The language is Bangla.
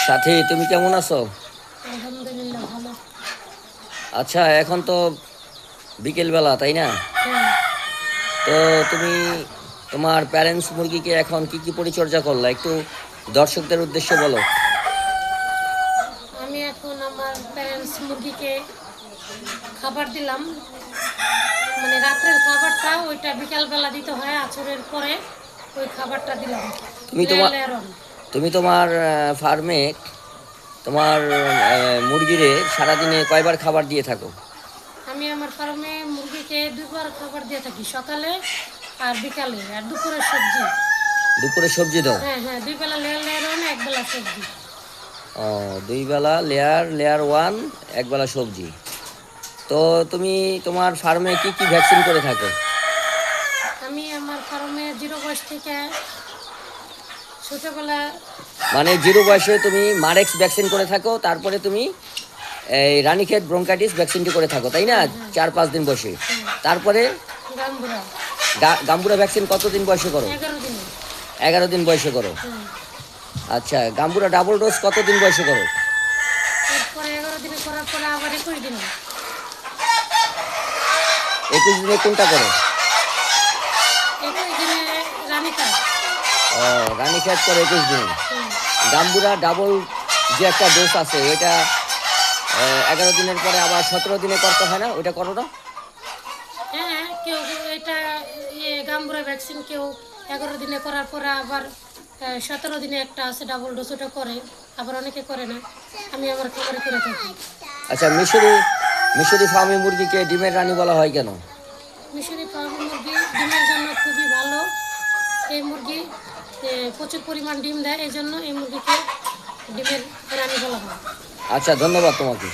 সাথী, তুমি কেমন আছো? আলহামদুলিল্লাহ ভালো। আচ্ছা, এখন তো বিকেল বেলা, তাই না? হ্যাঁ, তো তুমি তোমার প্যারেন্টস মুরগিকে এখন কি কি পরিচর্যা করলা, একটু দর্শকদের উদ্দেশ্যে বলো। আমি এখন আমার প্যারেন্টস মুরগিকে খাবার দিলাম। মানে রাত্রের খাবারটা ওইটা বিকালবেলা দিতে হয়, আছরের পরে ওই খাবারটা দিলাম। তুমি লেয়ার তোমার লেয়ার অন। তুমি তোমার ফার্মে তোমার মুরগিরে সারাদিনে কয়বার খাবার দিয়ে থাকো? আমি আমার ফার্মে মুরগিকে দুবার খাবার দিয়ে থাকি, সকালে আর বিকালে, আর দুপুরের সবজি। দুপুরে সবজি দাও? হ্যাঁ হ্যাঁ, দুই বেলা লেয়ার লেয়ার অন, এক বেলা সবজি। ও, দুই বেলা লেয়ার লেয়ার ওয়ান, এক বেলা সবজি। তো তুমি তোমার ফার্মে কি কি ভ্যাকসিন করে থাকো? আমি আমার ফার্মে 0 বয়স থেকে ছোটোবেলা। মানে জিরো বয়সে তুমি মারেক্স ভ্যাকসিন করে থাকো, তারপরে তুমি এই রানীক্ষেত ব্রঙ্কাইটিস ভ্যাকসিনটি করে থাকো, তাই না? 4-5 দিন বয়সে। তারপরে গাম্বুরা গাম্বুরা ভ্যাকসিন কতদিন বয়সে করো? 11 দিনে। 11 দিন বয়সে করো। হ্যাঁ, আচ্ছা, গাম্বুরা ডাবল ডোজ কতদিন বয়সে করো? এরপরে 11 দিনে করার পরে আবার 21 দিনে। 21 দিনে কোনটা করো? 21 দিনে রানী কাজ। ও, রানীক্ষেত করে 21 দিন। গাম্বুরা ডাবল যে একটা ডোজ আছে, এটা 11 দিনের পরে আবার 17 দিনে করতে হয় না? ওইটা করো না? হ্যাঁ, কেউ এটা গাম্বুরা ভ্যাকসিন কেউ 11 দিনে করার পরে আবার 17 দিনে একটা আছে ডাবল ডোজ, ওটা করে। আবার অনেকে করে না, আমি আমার খাবারে করে থাকি। আচ্ছা, মিশরি মিশরি ফার্মি মুরগিকে ডিমের রানী বলা হয় কেন? মিশরি ফার্ম মুরগি ডিমের জন্য খুবই ভালো। এই মুরগি প্রচুর পরিমাণ ডিম দেয়, এই জন্য এই মুরগিকে ডিমের রানী বলা হয়। আচ্ছা, ধন্যবাদ তোমাকে।